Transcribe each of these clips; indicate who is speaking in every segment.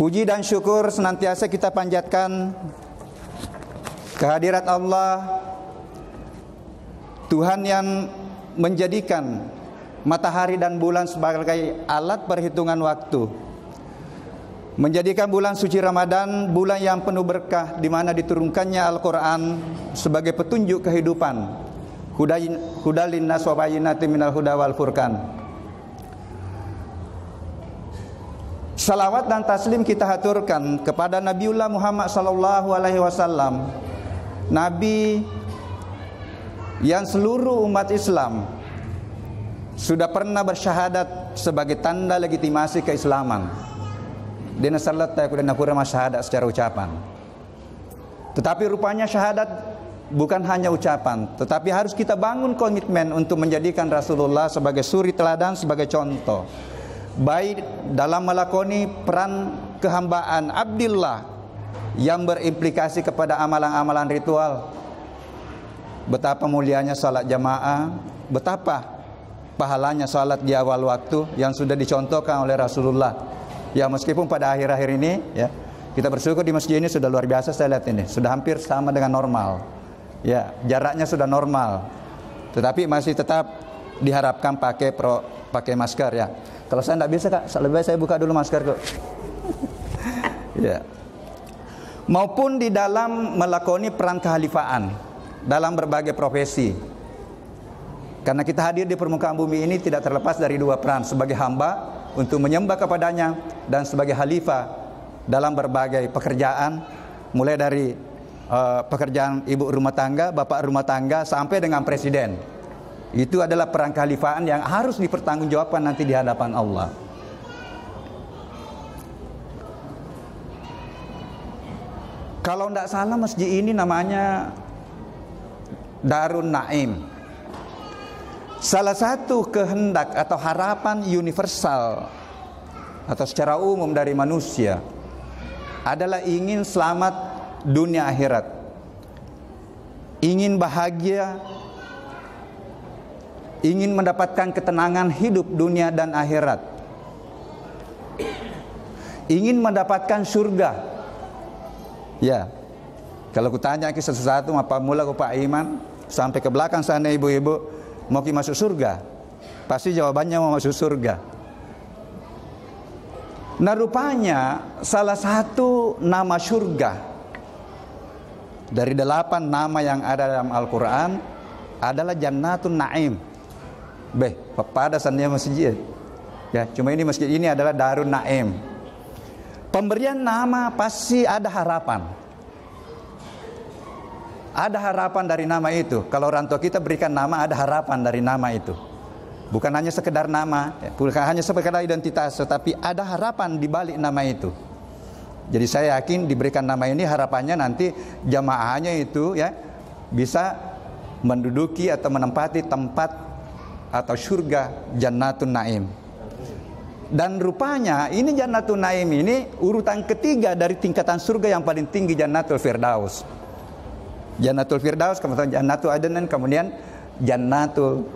Speaker 1: Puji dan syukur senantiasa kita panjatkan kehadirat Allah, Tuhan yang menjadikan matahari dan bulan sebagai alat perhitungan waktu, menjadikan bulan suci Ramadan bulan yang penuh berkah, di mana diturunkannya Al-Quran sebagai petunjuk kehidupan, hudalin nas wa bayyinatin minal huda wal furqan. Salawat dan taslim kita haturkan kepada Nabiullah Muhammad sallallahu alaihi wasallam, Nabi yang seluruh umat Islam sudah pernah bersyahadat sebagai tanda legitimasi keislaman. Dia salat dan pura syahadat secara ucapan. Tetapi rupanya syahadat bukan hanya ucapan, tetapi harus kita bangun komitmen untuk menjadikan Rasulullah sebagai suri teladan, sebagai contoh, baik dalam melakoni peran kehambaan Abdillah yang berimplikasi kepada amalan-amalan ritual. Betapa mulianya salat jamaah, betapa pahalanya salat di awal waktu yang sudah dicontohkan oleh Rasulullah. Ya, meskipun pada akhir-akhir ini ya, kita bersyukur di masjid ini sudah luar biasa, saya lihat ini sudah hampir sama dengan normal. Ya, jaraknya sudah normal. Tetapi masih tetap diharapkan pakai masker ya. Kalau saya tidak bisa Kak, lebih baik saya buka dulu masker kok. Ya. Maupun di dalam melakoni peran kehalifaan dalam berbagai profesi. Karena kita hadir di permukaan bumi ini tidak terlepas dari dua peran, sebagai hamba untuk menyembah kepadanya dan sebagai khalifah dalam berbagai pekerjaan, mulai dari pekerjaan ibu rumah tangga, bapak rumah tangga sampai dengan presiden. Itu adalah peran kehalifaan yang harus dipertanggungjawabkan nanti di hadapan Allah. Kalau tidak salah masjid ini namanya Darun Naim. Salah satu kehendak atau harapan universal atau secara umum dari manusia adalah ingin selamat dunia akhirat, ingin bahagia, ingin mendapatkan ketenangan hidup dunia dan akhirat, ingin mendapatkan surga. Ya, kalau kutanya ke satu-satu, apa mula ke Pak Iman sampai ke belakang sana ibu-ibu, mau masuk surga? Pasti jawabannya mau masuk surga. Nah, rupanya salah satu nama surga dari 8 nama yang ada dalam Al-Quran adalah Jannatun Naim. Pada sannya masjid. Ya, cuma ini masjid ini adalah Darun Naim. Pemberian nama pasti ada harapan. Ada harapan dari nama itu. Kalau orang tua kita berikan nama, ada harapan dari nama itu. Bukan hanya sekedar nama, bukan hanya sekedar identitas, tetapi ada harapan di balik nama itu. Jadi saya yakin diberikan nama ini harapannya nanti jamaahnya itu ya bisa menduduki atau menempati tempat atau surga Jannatun Naim. Dan rupanya ini Jannatun Naim ini urutan ketiga dari tingkatan surga yang paling tinggi, Jannatul Firdaus. Jannatul Firdaus, kemudian Jannatul Adnan, kemudian Jannatul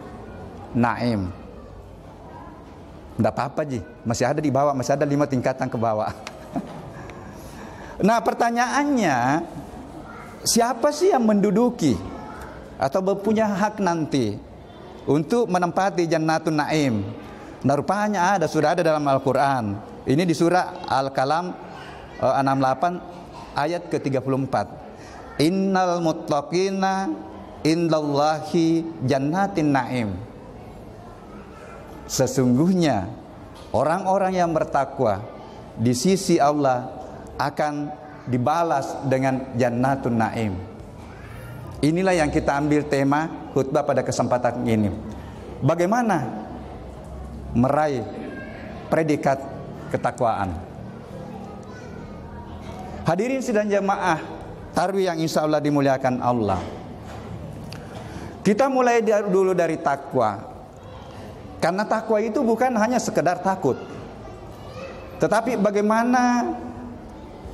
Speaker 1: Naim. Tidak apa-apa Ji, masih ada di bawah, masih ada 5 tingkatan ke bawah. Nah, pertanyaannya, siapa sih yang menduduki atau punya hak nanti untuk menempati Jannatun Naim? Nah, rupanya sudah ada dalam Al-Quran. Ini di surah Al-Kalam 68 ayat ke-34. Innal muttaqina indallahi jannatin naim. Sesungguhnya orang-orang yang bertakwa di sisi Allah akan dibalas dengan Jannatun Naim. Inilah yang kita ambil tema khutbah pada kesempatan ini. Bagaimana meraih predikat ketakwaan. Hadirin sidang jamaah tarawih yang insya Allah dimuliakan Allah. Kita mulai dulu dari takwa. Karena takwa itu bukan hanya sekedar takut, tetapi bagaimana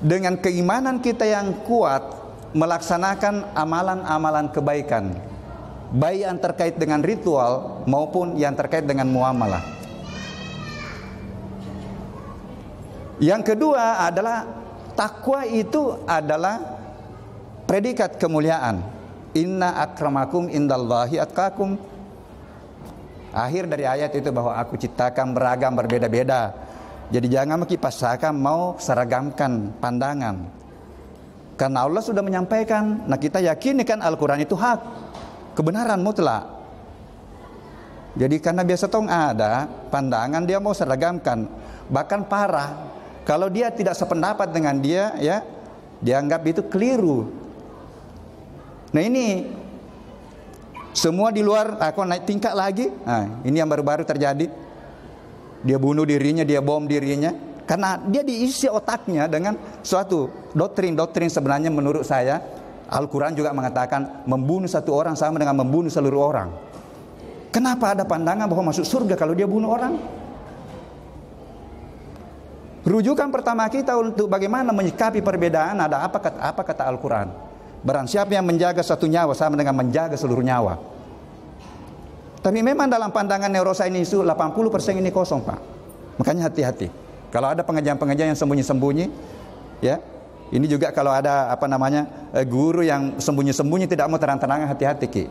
Speaker 1: dengan keimanan kita yang kuat melaksanakan amalan-amalan kebaikan, baik yang terkait dengan ritual maupun yang terkait dengan muamalah. Yang kedua adalah takwa itu adalah predikat kemuliaan. Inna akramakum indallahi atqakum. Akhir dari ayat itu bahwa aku ciptakan beragam berbeda-beda. Jadi jangan paksakan mau seragamkan pandangan. Karena Allah sudah menyampaikan. Nah kita yakini kan Al-Quran itu hak, kebenaran mutlak. Jadi karena biasa tong ada pandangan dia mau seragamkan, bahkan parah. Kalau dia tidak sependapat dengan dia, ya dianggap itu keliru. Nah ini semua di luar, aku naik tingkat lagi. Nah, ini yang baru-baru terjadi. Dia bunuh dirinya, dia bom dirinya, karena dia diisi otaknya dengan suatu doktrin sebenarnya menurut saya Al-Quran juga mengatakan membunuh satu orang sama dengan membunuh seluruh orang. Kenapa ada pandangan bahwa masuk surga kalau dia bunuh orang? Rujukan pertama kita untuk bagaimana menyikapi perbedaan ada apa kata Al-Quran. Barang siapa yang menjaga satu nyawa sama dengan menjaga seluruh nyawa. Tapi memang dalam pandangan neurosains itu 80% ini kosong, Pak. Makanya hati-hati. Kalau ada pengajian-pengajian yang sembunyi-sembunyi, ya. Ini juga kalau ada guru yang sembunyi-sembunyi tidak mau terang-terangan, hati-hati, Ki.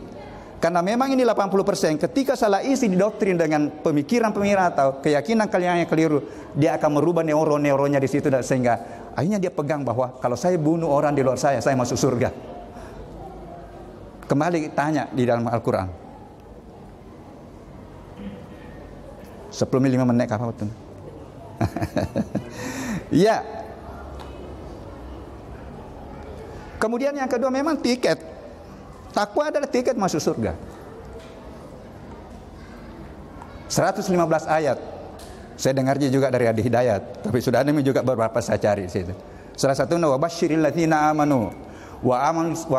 Speaker 1: Karena memang ini 80%, ketika salah isi didoktrin dengan pemikiran-pemikiran atau keyakinan kalian yang keliru, dia akan merubah neuronnya di situ, sehingga akhirnya dia pegang bahwa kalau saya bunuh orang di luar saya masuk surga. Kembali tanya di dalam Al-Quran. 5 menit apa betul? Ya. Kemudian yang kedua memang tiket. Takwa adalah tiket masuk surga. 115 ayat. Saya dengarnya juga dari Adi Hidayat, tapi sudah ada juga beberapa saya cari situ. Salah satunya wa basyiril ladzina amanu wa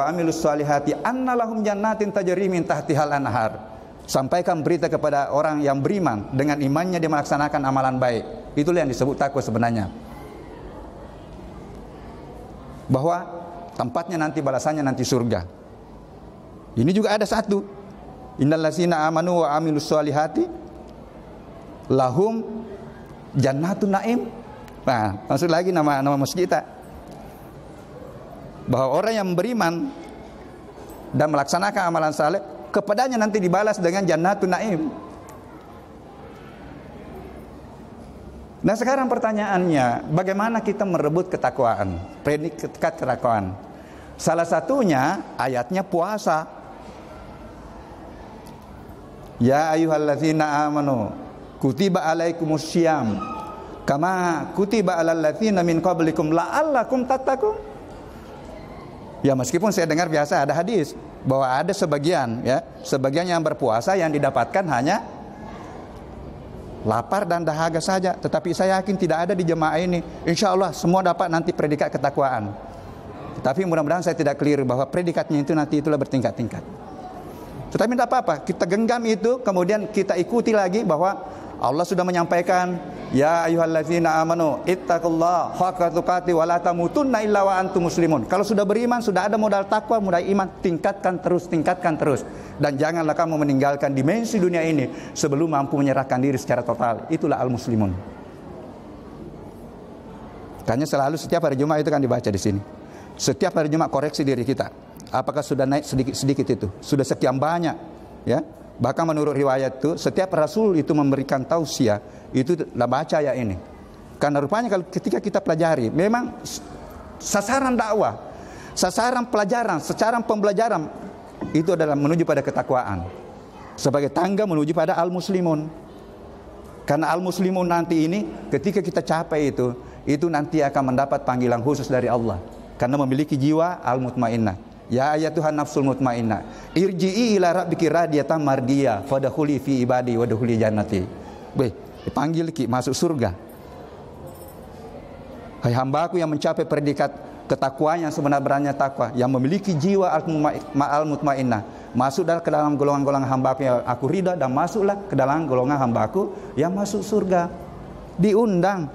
Speaker 1: amilus solihati anna lahum jannatin tajri min tahtihal anhar. Sampaikan berita kepada orang yang beriman, dengan imannya dia melaksanakan amalan baik. Itulah yang disebut takwa sebenarnya. Bahwa tempatnya nanti, balasannya nanti surga. Ini juga ada satu. Innal ladzina amanu wa amilus solihati lahum jannatun naim. Nah, maksud lagi nama masjid kita. Bahwa orang yang beriman dan melaksanakan amalan saleh, kepadanya nanti dibalas dengan jannatun naim. Nah sekarang pertanyaannya, bagaimana kita merebut ketakwaan, predikat ketakwaan? Salah satunya ayatnya puasa. Ya ayyuhalladzina amanu kutiba alaikumussyam kama kutiba alal ladzina min qablikum la'allakum tattaqun. Ya meskipun saya dengar biasa ada hadis bahwa ada sebagian yang berpuasa yang didapatkan hanya lapar dan dahaga saja, tetapi saya yakin tidak ada di jemaah ini. Insya Allah semua dapat nanti predikat ketakwaan. Tapi mudah-mudahan saya tidak keliru bahwa predikatnya itu nanti itulah bertingkat-tingkat. Tetapi tidak apa-apa, kita genggam itu, kemudian kita ikuti lagi bahwa Allah sudah menyampaikan, ya ayyuhalladzina amanu ittaqullaha haqqa tuqatih wa la tamutunna illa wa antum muslimun. Kalau sudah beriman, sudah ada modal takwa, modal iman, tingkatkan terus. Dan janganlah kamu meninggalkan dimensi dunia ini sebelum mampu menyerahkan diri secara total. Itulah al-muslimun. Makanya selalu setiap hari Jumat itu kan dibaca di sini. Setiap hari Jumat koreksi diri kita. Apakah sudah naik sedikit-sedikit itu? Sudah sekian banyak, ya? Bahkan menurut riwayat itu, setiap rasul itu memberikan tausiah, itu lah baca ya ini. Karena rupanya kalau ketika kita pelajari, memang sasaran dakwah, sasaran pelajaran, secara pembelajaran itu adalah menuju pada ketakwaan. Sebagai tangga menuju pada al-muslimun. Karena al-muslimun nanti ini ketika kita capai itu nanti akan mendapat panggilan khusus dari Allah. Karena memiliki jiwa al-mutmainnah. Ya ayatuhan nafsul mutmainnah, irji'i ila rabbiki radiyatan mardiyah, fadkhuli fi ibadi wadkhuli jannati. Dipanggil ki masuk surga. Hai hambaku yang mencapai predikat ketakwaan yang sebenarnya takwa, yang memiliki jiwa al-mutmainnah, masuk ke dalam golongan-golongan hambaku yang aku ridha, dan masuklah ke dalam golongan hambaku yang masuk surga. Diundang.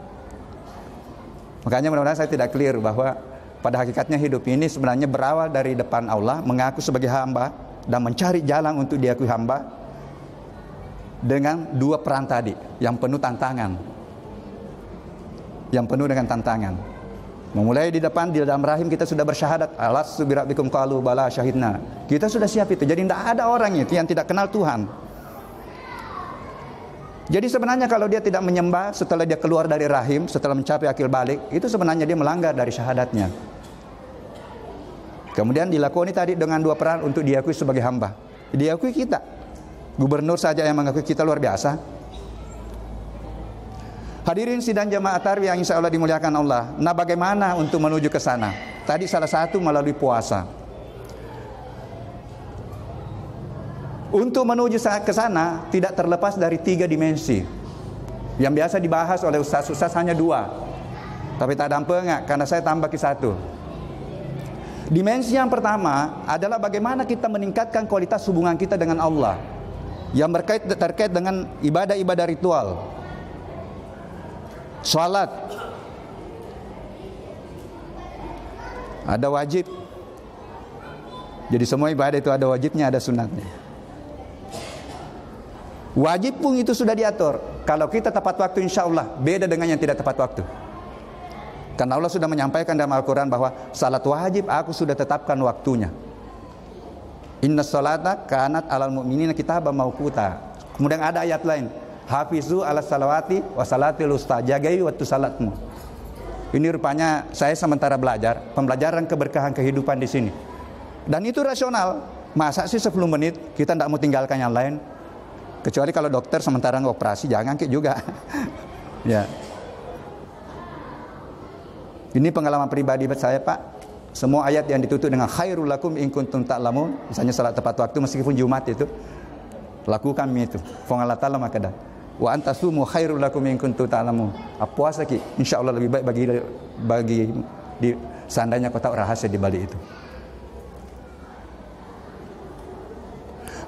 Speaker 1: Makanya mudah-mudahan saya tidak clear bahwa pada hakikatnya hidup ini sebenarnya berawal dari depan Allah, mengaku sebagai hamba dan mencari jalan untuk diakui hamba dengan dua peran tadi yang penuh tantangan. yang penuh dengan tantangan. Memulai di depan, di dalam rahim kita sudah bersyahadat, alastu birabbikum qalu bala syahidna. Kita sudah siap itu. Jadi tidak ada orang itu yang tidak kenal Tuhan. Jadi sebenarnya kalau dia tidak menyembah setelah dia keluar dari rahim, setelah mencapai akil balik, itu sebenarnya dia melanggar dari syahadatnya. Kemudian dilakoni tadi dengan dua peran untuk diakui sebagai hamba. Diakui kita. Gubernur saja yang mengakui kita luar biasa. Hadirin sidang jamaah tarawih yang insya Allah dimuliakan Allah. Nah, bagaimana untuk menuju ke sana? Tadi salah satu melalui puasa. Untuk menuju ke sana tidak terlepas dari 3 dimensi. Yang biasa dibahas oleh ustaz-ustaz hanya 2. Tapi tak ada pengak karena saya tambah ke 1. Dimensi yang pertama adalah bagaimana kita meningkatkan kualitas hubungan kita dengan Allah yang terkait dengan ibadah-ibadah ritual. Salat ada wajib. Jadi semua ibadah itu ada wajibnya, ada sunatnya. Wajib pun itu sudah diatur. Kalau kita tepat waktu insya Allah beda dengan yang tidak tepat waktu. Karena Allah sudah menyampaikan dalam Al-Quran bahwa salat wajib aku sudah tetapkan waktunya. Inna salata kanat alal mu'minina kitaban mauquta. Kemudian ada ayat lain, hafizu ala salawati wa salatil usta, jagai waktu salatmu. Ini rupanya saya sementara belajar, pembelajaran keberkahan kehidupan di sini. Dan itu rasional. Masa sih 10 menit kita tidak mau tinggalkan yang lain? Kecuali kalau dokter sementara ngoperasi, jangan kayak juga. Ya. Ini pengalaman pribadi saya, Pak. Semua ayat yang ditutup dengan khairul lakum in kuntum ta'lamun, misalnya salat tepat waktu meskipun Jumat itu, lakukan itu. Fa'ala ta'ala makada. Wa antasumu khairul lakum in kuntum ta'lamun. Puasa ki, insyaallah lebih baik bagi seandainya kau tahu rahasia di balik itu.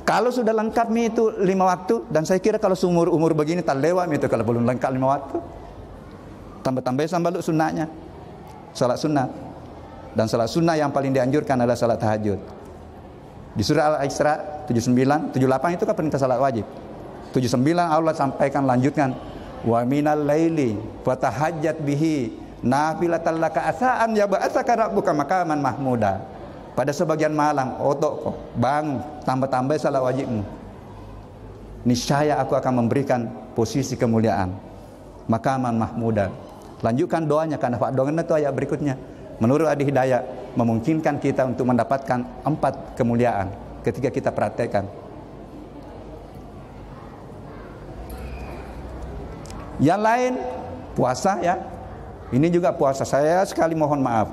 Speaker 1: Kalau sudah lengkap itu 5 waktu, dan saya kira kalau umur begini tak lewat itu kalau belum lengkap 5 waktu. Tambah-tambah sambil sunnahnya. Salat sunnah. Dan salat sunnah yang paling dianjurkan adalah salat tahajud. Di surah Al-Isra 79, 78 itu kan perintah salat wajib. 79 Allah sampaikan lanjutkan, wa minal laili fatahajjat bihi nafilatan laka asaan yab'atsaka rabbuka maqaman mahmuda. Pada sebagian malam, otok bangun, tambah-tambah salat wajibmu. Niscaya aku akan memberikan posisi kemuliaan, maqaman mahmuda. Lanjutkan doanya karena Pak doanya itu ayat berikutnya. Menurut Adi Hidayat memungkinkan kita untuk mendapatkan 4 kemuliaan ketika kita praktekkan. Yang lain puasa ya. Ini juga puasa. Saya sekali mohon maaf.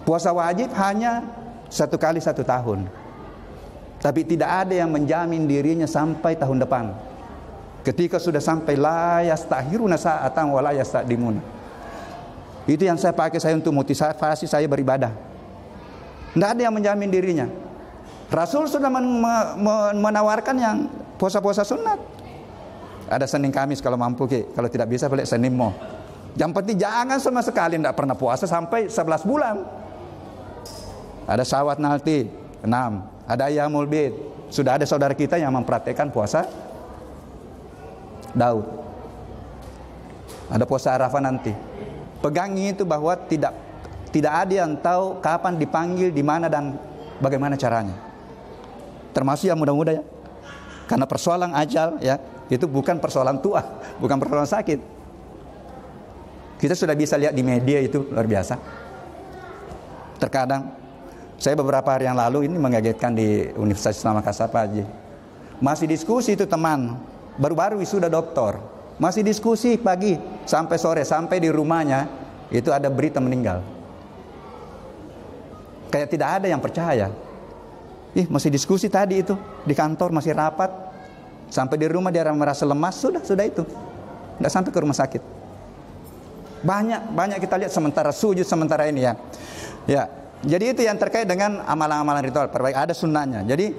Speaker 1: Puasa wajib hanya 1 kali 1 tahun. Tapi tidak ada yang menjamin dirinya sampai tahun depan. Ketika sudah sampai la yastahiruna sa'atan wa la yastaqdimuna. Itu yang saya pakai saya untuk motivasi saya beribadah. Tidak ada yang menjamin dirinya. Rasul sudah menawarkan yang puasa-puasa sunat. Ada Senin Kamis kalau mampu ke. Kalau tidak bisa balik Senin mau. Yang penting jangan sama sekali tidak pernah puasa sampai 11 bulan. Ada Syawal nanti 6, ada Ayyamul Bid. Sudah ada saudara kita yang mempraktekkan puasa Daud. Ada puasa Arafah nanti. Pegangi itu bahwa tidak ada yang tahu kapan dipanggil, di mana dan bagaimana caranya. Termasuk yang muda-muda ya. Karena persoalan ajal ya, itu bukan persoalan tua, bukan persoalan sakit. Kita sudah bisa lihat di media itu luar biasa. Terkadang saya beberapa hari yang lalu ini mengagetkan di Universitas Islam Makassar Pak Haji. Masih diskusi itu teman, baru-baru wisuda doktor. Masih diskusi pagi sampai sore, sampai di rumahnya itu ada berita meninggal. Kayak tidak ada yang percaya. Masih diskusi tadi itu di kantor masih rapat. Sampai di rumah dia merasa lemas, sudah itu. Tidak sampai ke rumah sakit. Banyak kita lihat sementara sujud sementara ini ya. Ya. Jadi itu yang terkait dengan amalan-amalan ritual. Ada sunnahnya. Jadi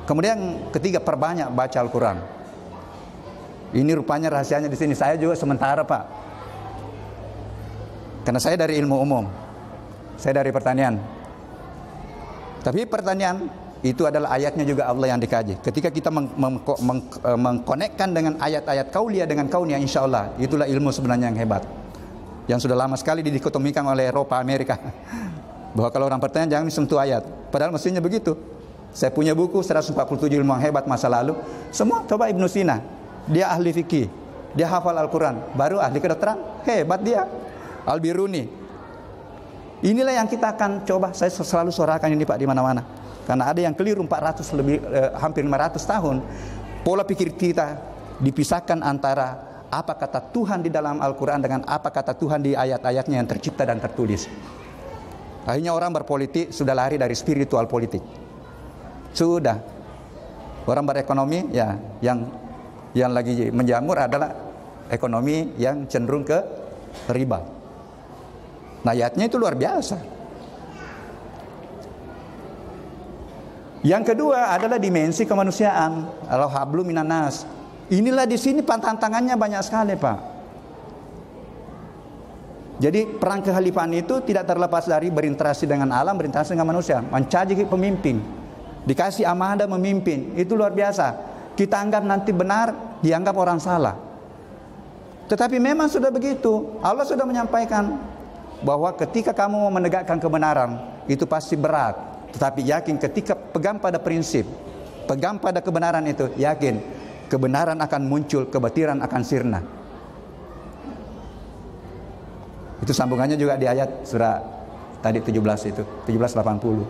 Speaker 1: kemudian ketiga, perbanyak baca Al-Quran. Ini rupanya rahasianya di sini. Saya juga sementara Pak. Karena saya dari ilmu umum. Saya dari pertanian. Tapi pertanian itu adalah ayatnya juga Allah yang dikaji. Ketika kita mengkonekkan dengan ayat-ayat kauliah dengan kauniyah, insya Allah itulah ilmu sebenarnya yang hebat, yang sudah lama sekali didikotomikan oleh Eropa, Amerika. Bahwa kalau orang bertanya jangan sentuh ayat, padahal mestinya begitu. Saya punya buku 147 ilmu yang hebat masa lalu. Semua coba Ibnu Sina, dia ahli fikih, dia hafal Al-Quran, baru ahli kedokteran, hebat dia. Al-Biruni. Inilah yang kita akan coba, saya selalu suarakan ini Pak di mana-mana. Karena ada yang keliru 400 lebih hampir 500 tahun pola pikir kita dipisahkan antara apa kata Tuhan di dalam Al-Quran dengan apa kata Tuhan di ayat-ayatnya yang tercipta dan tertulis. Akhirnya orang berpolitik sudah lari dari spiritual politik. Sudah. Orang berekonomi ya yang lagi menjamur adalah ekonomi yang cenderung ke riba. Nah, ayatnya itu luar biasa. Yang kedua adalah dimensi kemanusiaan. Al-hablu minan nas. Inilah di sini tantangannya banyak sekali, Pak. Jadi perang kekhalifahan itu tidak terlepas dari berinteraksi dengan alam, berinteraksi dengan manusia, mencaci pemimpin, dikasih amanah memimpin. Itu luar biasa. Kita anggap nanti benar, dianggap orang salah. Tetapi memang sudah begitu. Allah sudah menyampaikan bahwa ketika kamu mau menegakkan kebenaran, itu pasti berat. Tetapi yakin ketika pegang pada prinsip, pegang pada kebenaran itu, yakin kebenaran akan muncul, kebatilan akan sirna. Itu sambungannya juga di ayat surah tadi 17 itu, 1780.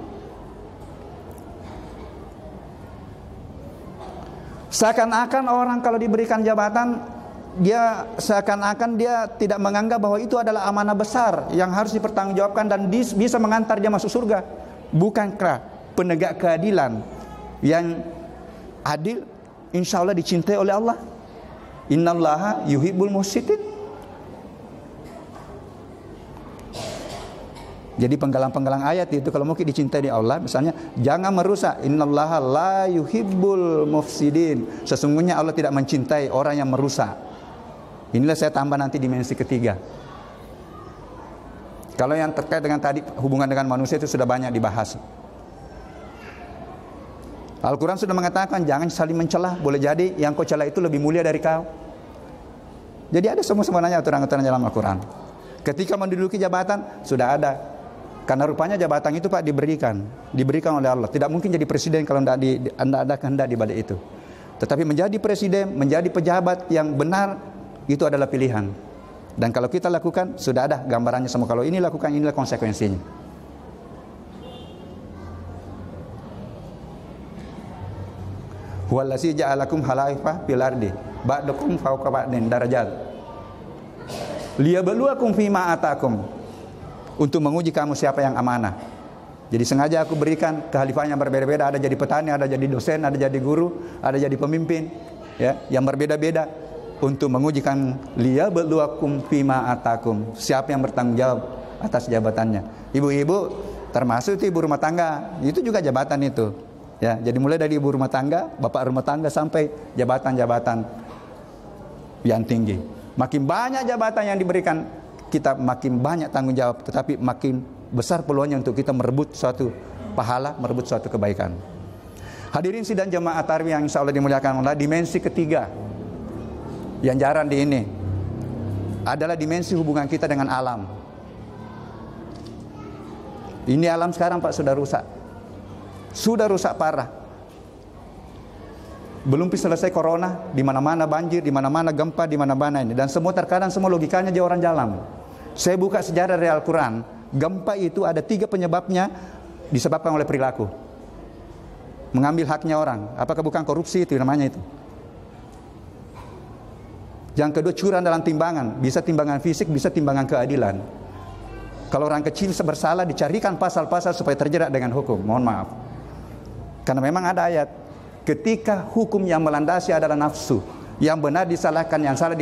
Speaker 1: Seakan-akan orang kalau diberikan jabatan, dia seakan-akan dia tidak menganggap bahwa itu adalah amanah besar yang harus dipertanggungjawabkan dan bisa mengantar dia masuk surga. Bukankah penegak keadilan yang adil insya Allah dicintai oleh Allah? Innallaha yuhibbul muqsitin. Jadi penggalang-penggalang ayat itu kalau mungkin dicintai di Allah, misalnya jangan merusak. Innallaha la yuhibbul mufsidin. Sesungguhnya Allah tidak mencintai orang yang merusak. Inilah saya tambah nanti dimensi ketiga. Kalau yang terkait dengan tadi hubungan dengan manusia itu sudah banyak dibahas. Al-Quran sudah mengatakan jangan saling mencelah. Boleh jadi yang kau celah itu lebih mulia dari kau. Jadi ada semuanya aturan-aturan dalam Al-Quran. Ketika menduduki jabatan sudah ada. Karena rupanya jabatan itu Pak diberikan oleh Allah. Tidak mungkin jadi presiden kalau tidak ada kehendak di balik itu. Tetapi menjadi presiden, menjadi pejabat yang benar itu adalah pilihan. Dan kalau kita lakukan, sudah ada gambarannya semua. Kalau ini lakukan, inilah konsekuensinya. Huwallazi ja'alakum khalaifa fil ardi ba'dakum fawqa ba'din darajat liyabluwakum fima atakum. Untuk menguji kamu siapa yang amanah. Jadi sengaja aku berikan kekhalifahan yang berbeda-beda. Ada jadi petani, ada jadi dosen, ada jadi guru, ada jadi pemimpin, ya, yang berbeda-beda. Untuk mengujikan liyabluwakum fima atakum, siapa yang bertanggung jawab atas jabatannya. Ibu-ibu termasuk itu ibu rumah tangga, itu juga jabatan itu. Ya, jadi mulai dari ibu rumah tangga, bapak rumah tangga sampai jabatan-jabatan yang tinggi. Makin banyak jabatan yang diberikan, kita makin banyak tanggung jawab, tetapi makin besar peluangnya untuk kita merebut suatu pahala, merebut suatu kebaikan. Hadirin sidang jemaah tarawih yang insya Allah dimuliakan Allah, dimensi ketiga yang jarang di ini adalah dimensi hubungan kita dengan alam. Ini alam sekarang Pak sudah rusak parah. Belum selesai corona, di mana-mana banjir, di mana-mana gempa, di mana-mana ini, dan semua terkadang semua logikanya dia orang jalan. Saya buka sejarah dari Al-Quran, gempa itu ada 3 penyebabnya disebabkan oleh perilaku. Mengambil haknya orang, apakah bukan korupsi itu namanya itu? Yang kedua curang dalam timbangan, bisa timbangan fisik, bisa timbangan keadilan. Kalau orang kecil bersalah dicarikan pasal-pasal supaya terjerat dengan hukum. Mohon maaf. Karena memang ada ayat, ketika hukum yang melandasi adalah nafsu, yang benar disalahkan, yang salah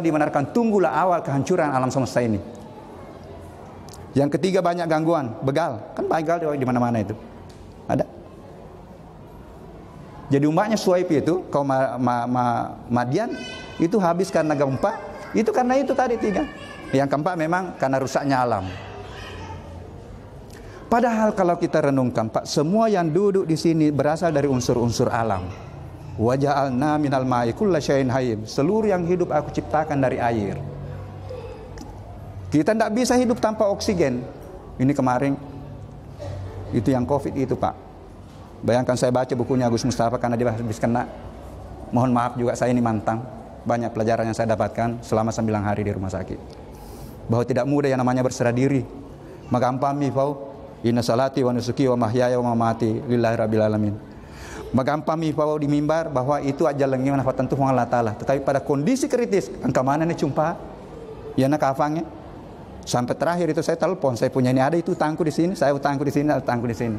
Speaker 1: dibenarkan, tunggulah awal kehancuran alam semesta ini. Yang ketiga banyak gangguan, begal. Kan begal di mana-mana itu. Ada. Jadi umatnya Suhaib itu, kaum Madian itu habis karena gempa, itu karena itu tadi 3. Yang keempat memang karena rusaknya alam. Padahal kalau kita renungkan, Pak, semua yang duduk di sini berasal dari unsur-unsur alam. Wa ja'alna minal ma'i kulla syai'in hayy. Seluruh yang hidup aku ciptakan dari air. Kita tidak bisa hidup tanpa oksigen. Ini kemarin itu yang COVID itu, Pak. Bayangkan saya baca bukunya Agus Mustafa karena dia habis kena. Mohon maaf juga saya ini mantan. Banyak pelajaran yang saya dapatkan selama 9 hari di rumah sakit. Bahwa tidak mudah yang namanya berserah diri. Magampami fau inna salati wa nusuki wa mahyaya wa mamati lillahi rabbil alamin. Magampami fau di mimbar bahwa itu aja lengi mana tentu Allah Taala. Tetapi pada kondisi kritis, angka mana nih jumpa? Ya nak kafangnya. Sampai terakhir itu saya telepon, saya punya ini ada itu utangku di sini, saya utangku di sini, ada utangku di sini.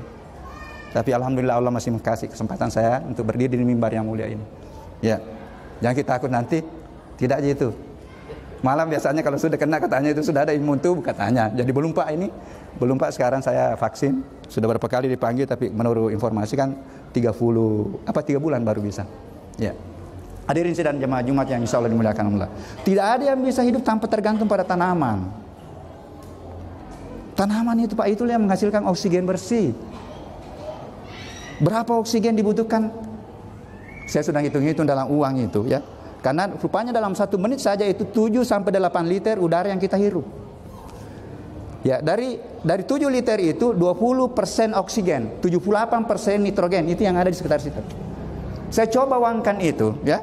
Speaker 1: Tapi alhamdulillah Allah masih kasih kesempatan saya untuk berdiri di mimbar yang mulia ini. Ya. Jangan kita takut nanti, tidak aja itu. Malam biasanya kalau sudah kena katanya itu sudah ada imun tubuh katanya. Jadi belum Pak ini, belum Pak, sekarang saya vaksin. Sudah berapa kali dipanggil tapi menurut informasi kan 3 bulan baru bisa. Ya. Hadirin sidang jemaah Jumat yang insya Allah dimuliakan Allah. Tidak ada yang bisa hidup tanpa tergantung pada tanaman. Tanaman itu Pak, itulah yang menghasilkan oksigen bersih. Berapa oksigen dibutuhkan? Saya sudah hitung-hitung dalam uang itu ya. Karena rupanya dalam 1 menit saja itu 7 sampai 8 liter udara yang kita hirup. Ya, dari 7 liter itu 20% oksigen, 78% nitrogen, itu yang ada di sekitar situ. Saya coba uangkan itu, ya.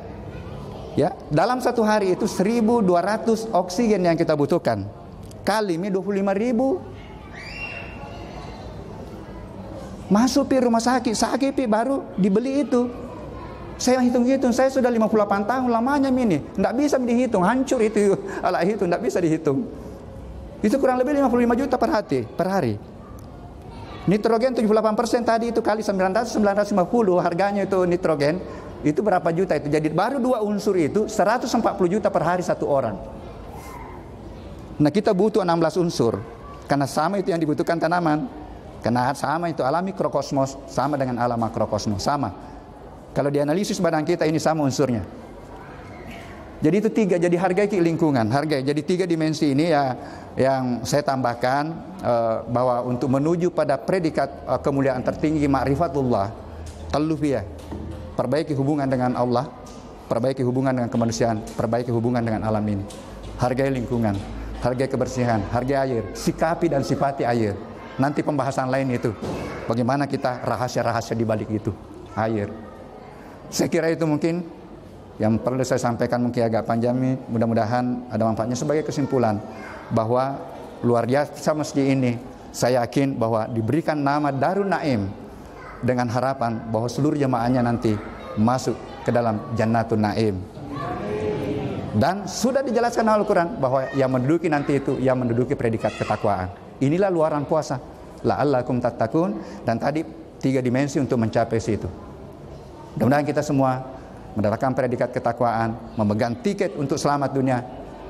Speaker 1: Ya, dalam 1 hari itu 1.200 oksigen yang kita butuhkan. Kali ini 25.000. Masuk pi rumah sakit pi baru dibeli itu. Saya hitung-hitung, saya sudah 58 tahun lamanya ini. Tidak bisa dihitung, hancur itu alat hitung, tidak bisa dihitung. Itu kurang lebih 55 juta per hari. Nitrogen 78% tadi itu kali 950 harganya itu nitrogen. Itu berapa juta itu? Jadi baru 2 unsur itu 140 juta per hari 1 orang. Nah kita butuh 16 unsur. Karena sama itu yang dibutuhkan tanaman. Karena sama itu alam mikrokosmos sama dengan alam makrokosmos, sama. Kalau dianalisis badan kita ini sama unsurnya. Jadi itu 3, jadi hargai lingkungan, hargai. Jadi 3 dimensi ini ya yang saya tambahkan bahwa untuk menuju pada predikat kemuliaan tertinggi ma'rifatullah, talufiyah, perbaiki hubungan dengan Allah, perbaiki hubungan dengan kemanusiaan, perbaiki hubungan dengan alam ini. Hargai lingkungan, hargai kebersihan, hargai air, sikapi dan sifati air. Nanti pembahasan lain itu, bagaimana kita rahasia-rahasia di balik itu, air. Saya kira itu mungkin yang perlu saya sampaikan, mungkin agak panjang nih. Mudah-mudahan ada manfaatnya sebagai kesimpulan bahwa luar biasa masjid ini. Saya yakin bahwa diberikan nama Darun Naim dengan harapan bahwa seluruh jemaahnya nanti masuk ke dalam Jannatun Naim. Dan sudah dijelaskan Al-Quran bahwa yang menduduki nanti itu yang menduduki predikat ketakwaan. Inilah luaran puasa. La'allakum tattaqun, dan tadi 3 dimensi untuk mencapai situ. Mudah-mudahan kita semua mendapatkan predikat ketakwaan, memegang tiket untuk selamat dunia,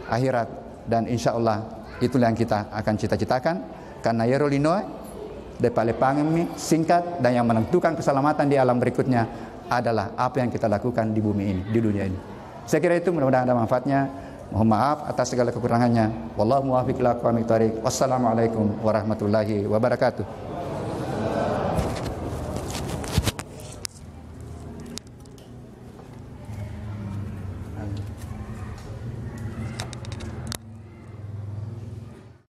Speaker 1: akhirat, dan insya Allah itulah yang kita akan cita-citakan. Karena yerolino depalepangemi singkat, dan yang menentukan keselamatan di alam berikutnya adalah apa yang kita lakukan di bumi ini, di dunia ini. Saya kira itu, mudah-mudahan ada manfaatnya. Mohon maaf atas segala kekurangannya. Wallahu muwaffiq ila aqwamit thoriq. Wassalamualaikum warahmatullahi wabarakatuh.